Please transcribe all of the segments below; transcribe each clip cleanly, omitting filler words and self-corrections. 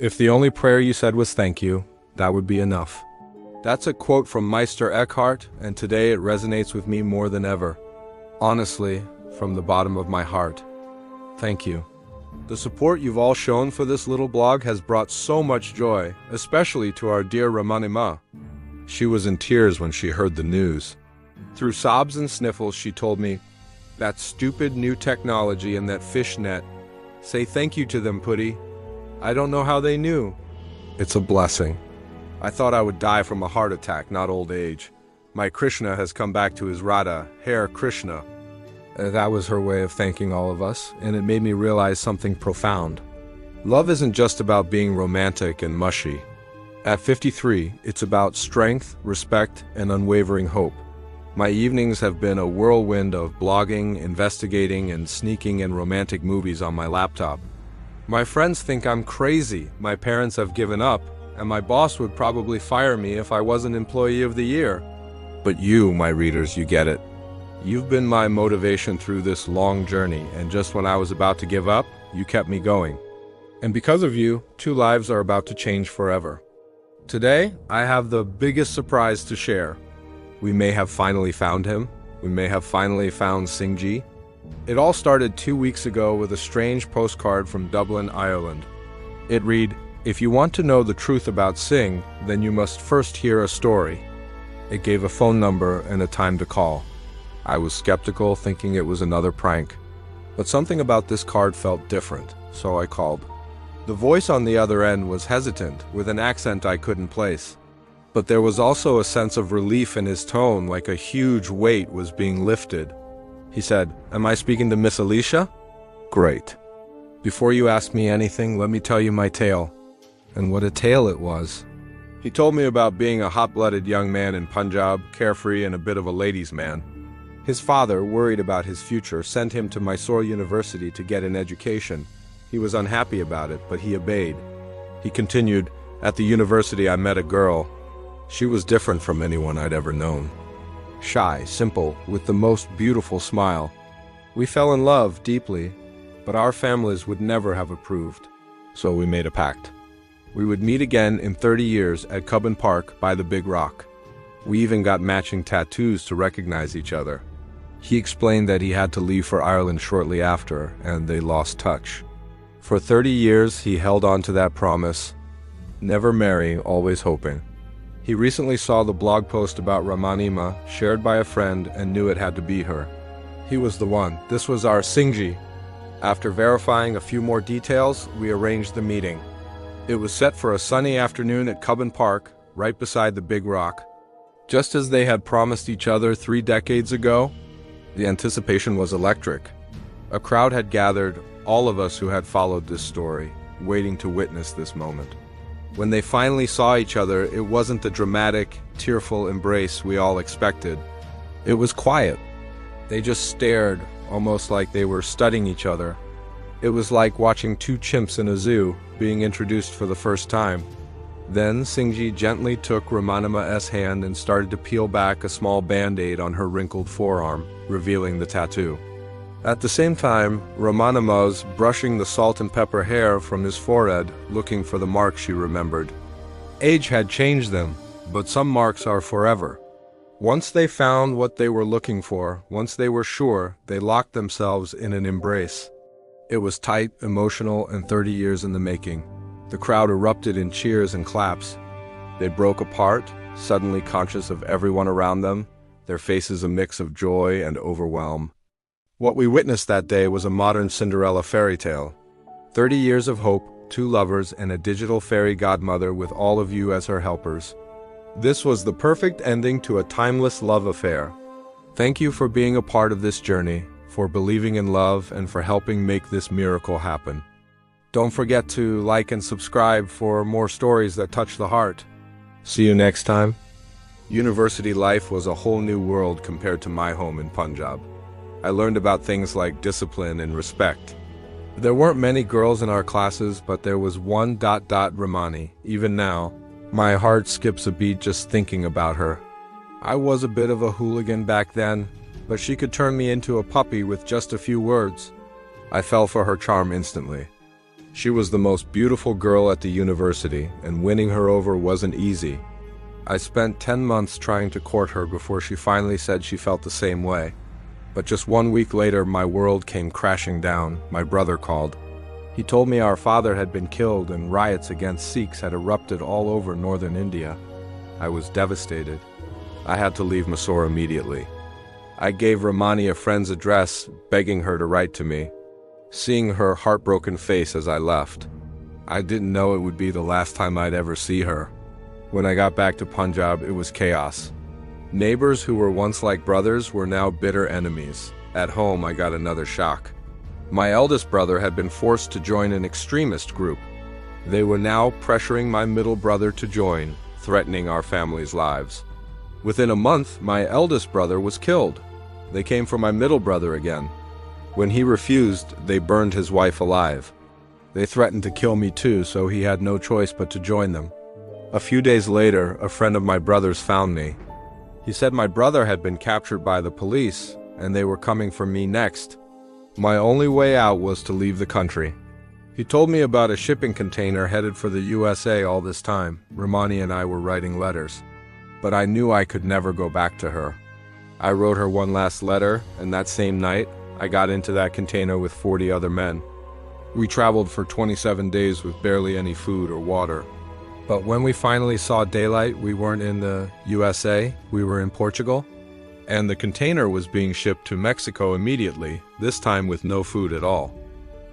If the only prayer you said was thank you, that would be enough. That's a quote from Meister Eckhart, and today it resonates with me more than ever. Honestly, from the bottom of my heart, thank you. The support you've all shown for this little blog has brought so much joy, especially to our dear Ramanima. She was in tears when she heard the news. Through sobs and sniffles, she told me, "That stupid new technology and that fish net. Say thank you to them, Putty. I don't know how they knew. It's a blessing. I thought I would die from a heart attack, not old age. My Krishna has come back to his Radha, Hare Krishna." That was her way of thanking all of us, and it made me realize something profound. Love isn't just about being romantic and mushy. At 53, it's about strength, respect, and unwavering hope. My evenings have been a whirlwind of blogging, investigating, and sneaking in romantic movies on my laptop. My friends think I'm crazy, my parents have given up, and my boss would probably fire me if I wasn't Employee of the Year. But you, my readers, you get it. You've been my motivation through this long journey, and just when I was about to give up, you kept me going. And because of you, 2 lives are about to change forever. Today, I have the biggest surprise to share. We may have finally found him. We may have finally found Singji. It all started 2 weeks ago with a strange postcard from Dublin, Ireland. It read, "If you want to know the truth about Singh, then you must first hear a story." It gave a phone number and a time to call. I was skeptical, thinking it was another prank. But something about this card felt different, so I called. The voice on the other end was hesitant, with an accent I couldn't place. But there was also a sense of relief in his tone, like a huge weight was being lifted. He said, "Am I speaking to Miss Alicia?" "Great. Before you ask me anything, let me tell you my tale." And what a tale it was. He told me about being a hot-blooded young man in Punjab, carefree and a bit of a ladies' man. His father, worried about his future, sent him to Mysore University to get an education. He was unhappy about it, but he obeyed. He continued, "At the university I met a girl. She was different from anyone I'd ever known. Shy, simple, with the most beautiful smile. We fell in love deeply, but our families would never have approved. So we made a pact. We would meet again in 30 years at Cubbon Park by the Big Rock. We even got matching tattoos to recognize each other." He explained that he had to leave for Ireland shortly after, and they lost touch. For 30 years, he held on to that promise. Never marry, always hoping. He recently saw the blog post about Ramanima, shared by a friend, and knew it had to be her. He was the one. This was our Singji. After verifying a few more details, we arranged the meeting. It was set for a sunny afternoon at Cubbon Park, right beside the Big Rock. Just as they had promised each other 3 decades ago, the anticipation was electric. A crowd had gathered, all of us who had followed this story, waiting to witness this moment. When they finally saw each other, it wasn't the dramatic, tearful embrace we all expected. It was quiet. They just stared, almost like they were studying each other. It was like watching 2 chimps in a zoo, being introduced for the first time. Then Singji gently took Ramanima's hand and started to peel back a small band-aid on her wrinkled forearm, revealing the tattoo. At the same time, Ramanima was brushing the salt and pepper hair from his forehead, looking for the marks she remembered. Age had changed them, but some marks are forever. Once they found what they were looking for, once they were sure, they locked themselves in an embrace. It was tight, emotional, and 30 years in the making. The crowd erupted in cheers and claps. They broke apart, suddenly conscious of everyone around them, their faces a mix of joy and overwhelm. What we witnessed that day was a modern Cinderella fairy tale. 30 years of hope, 2 lovers, and a digital fairy godmother with all of you as her helpers. This was the perfect ending to a timeless love affair. Thank you for being a part of this journey, for believing in love, and for helping make this miracle happen. Don't forget to like and subscribe for more stories that touch the heart. See you next time. University life was a whole new world compared to my home in Punjab. I learned about things like discipline and respect. There weren't many girls in our classes, but there was one Ramani. Even now, my heart skips a beat just thinking about her. I was a bit of a hooligan back then, but she could turn me into a puppy with just a few words. I fell for her charm instantly. She was the most beautiful girl at the university, and winning her over wasn't easy. I spent 10 months trying to court her before she finally said she felt the same way. But just 1 week later, my world came crashing down. My brother called. He told me our father had been killed and riots against Sikhs had erupted all over northern India. I was devastated. I had to leave Mysore immediately. I gave Ramani a friend's address, begging her to write to me. Seeing her heartbroken face as I left, I didn't know it would be the last time I'd ever see her. When I got back to Punjab, it was chaos. Neighbors who were once like brothers were now bitter enemies. At home, I got another shock. My eldest brother had been forced to join an extremist group. They were now pressuring my middle brother to join, threatening our family's lives. Within a month, my eldest brother was killed. They came for my middle brother again. When he refused, they burned his wife alive. They threatened to kill me too, so he had no choice but to join them. A few days later, a friend of my brother's found me. He said my brother had been captured by the police, and they were coming for me next. My only way out was to leave the country. He told me about a shipping container headed for the USA all this time. Ramani and I were writing letters. But I knew I could never go back to her. I wrote her one last letter, and that same night, I got into that container with 40 other men. We traveled for 27 days with barely any food or water. But when we finally saw daylight, we weren't in the USA, we were in Portugal. And the container was being shipped to Mexico immediately, this time with no food at all.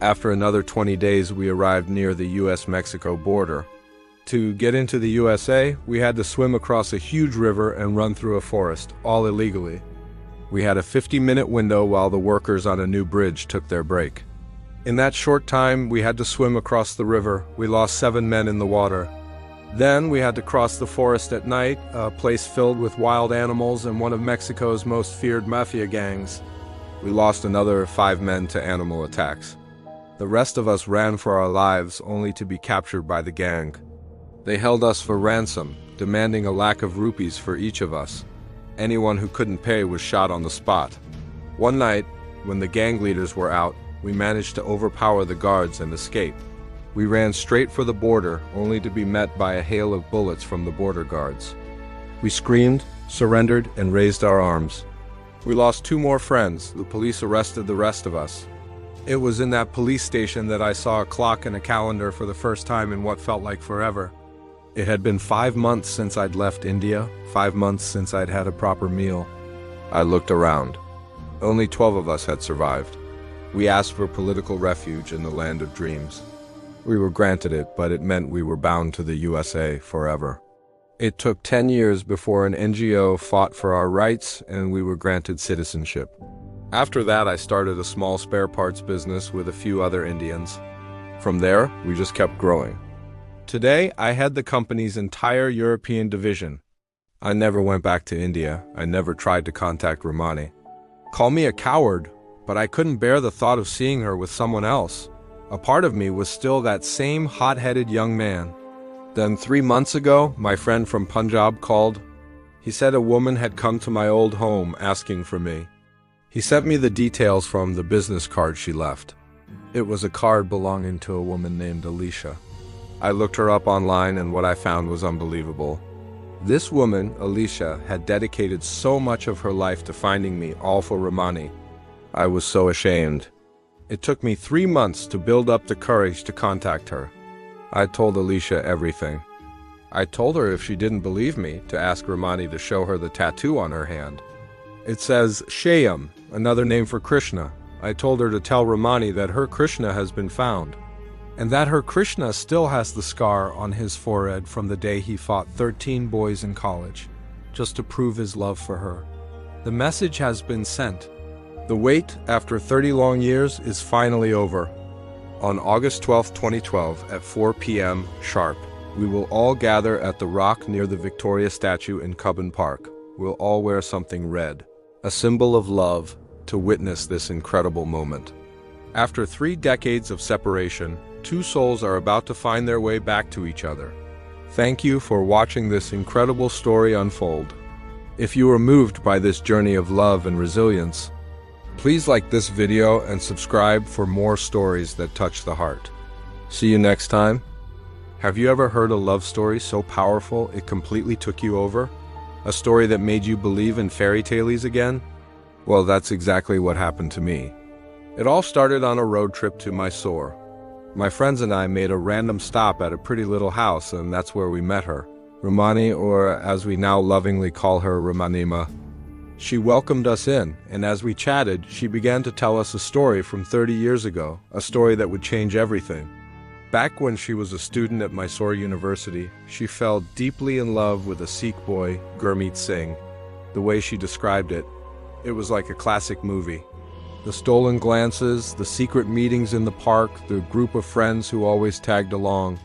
After another 20 days, we arrived near the US-Mexico border. To get into the USA, we had to swim across a huge river and run through a forest, all illegally. We had a 50-minute window while the workers on a new bridge took their break. In that short time, we had to swim across the river. We lost 7 men in the water. Then we had to cross the forest at night, a place filled with wild animals and one of Mexico's most feared mafia gangs. We lost another 5 men to animal attacks. The rest of us ran for our lives, only to be captured by the gang. They held us for ransom, demanding a lakh of rupees for each of us. Anyone who couldn't pay was shot on the spot. One night, when the gang leaders were out, we managed to overpower the guards and escape. We ran straight for the border, only to be met by a hail of bullets from the border guards. We screamed, surrendered, and raised our arms. We lost 2 more friends. The police arrested the rest of us. It was in that police station that I saw a clock and a calendar for the first time in what felt like forever. It had been 5 months since I'd left India, 5 months since I'd had a proper meal. I looked around. Only 12 of us had survived. We asked for political refuge in the land of dreams. We were granted it, but it meant we were bound to the USA forever. It took 10 years before an NGO fought for our rights and we were granted citizenship. After that, I started a small spare parts business with a few other Indians. From there, we just kept growing. Today, I head the company's entire European division. I never went back to India. I never tried to contact Ramani. Call me a coward, but I couldn't bear the thought of seeing her with someone else. A part of me was still that same hot-headed young man. Then 3 months ago, my friend from Punjab called. He said a woman had come to my old home asking for me. He sent me the details from the business card she left. It was a card belonging to a woman named Alicia. I looked her up online and what I found was unbelievable. This woman, Alicia, had dedicated so much of her life to finding me, all for Ramani. I was so ashamed. It took me 3 months to build up the courage to contact her. I told Alicia everything. I told her if she didn't believe me, to ask Ramani to show her the tattoo on her hand. It says Shyam, another name for Krishna. I told her to tell Ramani that her Krishna has been found, and that her Krishna still has the scar on his forehead from the day he fought 13 boys in college, just to prove his love for her. The message has been sent. The wait, after 30 long years, is finally over. On August 12, 2012, at 4 p.m. sharp, we will all gather at the rock near the Victoria statue in Cubbon Park. We'll all wear something red, a symbol of love, to witness this incredible moment. After 3 decades of separation, 2 souls are about to find their way back to each other. Thank you for watching this incredible story unfold. If you are moved by this journey of love and resilience, please like this video and subscribe for more stories that touch the heart. See you next time. Have you ever heard a love story so powerful it completely took you over? A story that made you believe in fairy tales again? Well, that's exactly what happened to me. It all started on a road trip to Mysore. My friends and I made a random stop at a pretty little house, and that's where we met her. Ramani, or as we now lovingly call her, Ramanima. She welcomed us in, and as we chatted, she began to tell us a story from 30 years ago, a story that would change everything. Back when she was a student at Mysore University, she fell deeply in love with a Sikh boy, Gurmeet Singh. The way she described it, it was like a classic movie. The stolen glances, the secret meetings in the park, the group of friends who always tagged along.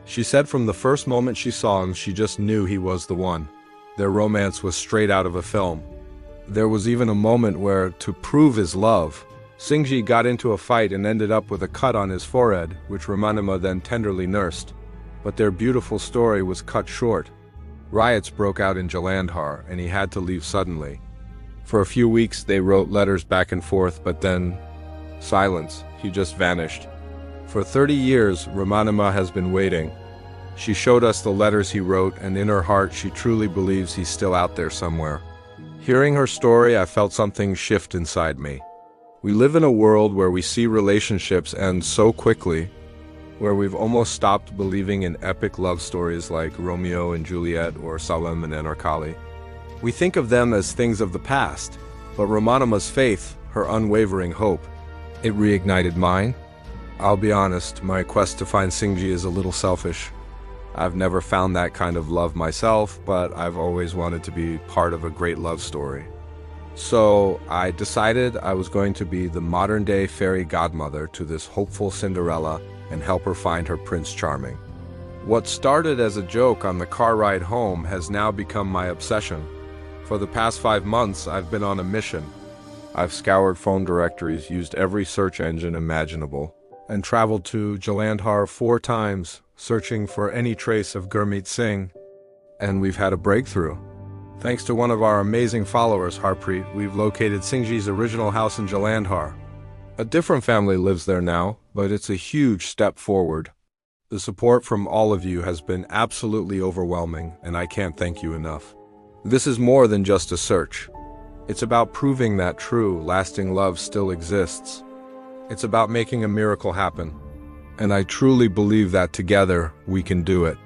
She said from the first moment she saw him, she just knew he was the one. Their romance was straight out of a film. There was even a moment where, to prove his love, Singhji got into a fight and ended up with a cut on his forehead, which Ramanima then tenderly nursed. But their beautiful story was cut short. Riots broke out in Jalandhar, and he had to leave suddenly. For a few weeks they wrote letters back and forth, but then silence. He just vanished. For 30 years, Ramanima has been waiting. She showed us the letters he wrote, and in her heart she truly believes he's still out there somewhere. Hearing her story, I felt something shift inside me. We live in a world where we see relationships end so quickly, where we've almost stopped believing in epic love stories like Romeo and Juliet or Salim and Anarkali. We think of them as things of the past, but Ramanima's faith, her unwavering hope, it reignited mine. I'll be honest, my quest to find Singhji is a little selfish. I've never found that kind of love myself, but I've always wanted to be part of a great love story. So I decided I was going to be the modern-day fairy godmother to this hopeful Cinderella and help her find her Prince Charming. What started as a joke on the car ride home has now become my obsession. For the past 5 months, I've been on a mission. I've scoured phone directories, used every search engine imaginable, and traveled to Jalandhar 4 times, searching for any trace of Gurmeet Singh. And we've had a breakthrough. Thanks to one of our amazing followers, Harpreet, we've located Singhji's original house in Jalandhar. A different family lives there now, but it's a huge step forward. The support from all of you has been absolutely overwhelming, and I can't thank you enough. This is more than just a search. It's about proving that true, lasting love still exists. It's about making a miracle happen. And I truly believe that together, we can do it.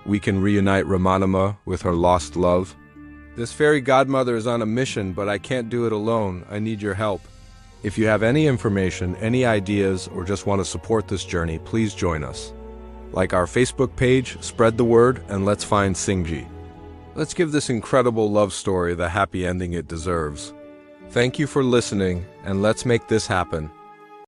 We can reunite Ramanima with her lost love. This fairy godmother is on a mission, but I can't do it alone. I need your help. If you have any information, any ideas, or just want to support this journey, please join us. Like our Facebook page, spread the word, and let's find Singhji. Let's give this incredible love story the happy ending it deserves. Thank you for listening, and let's make this happen.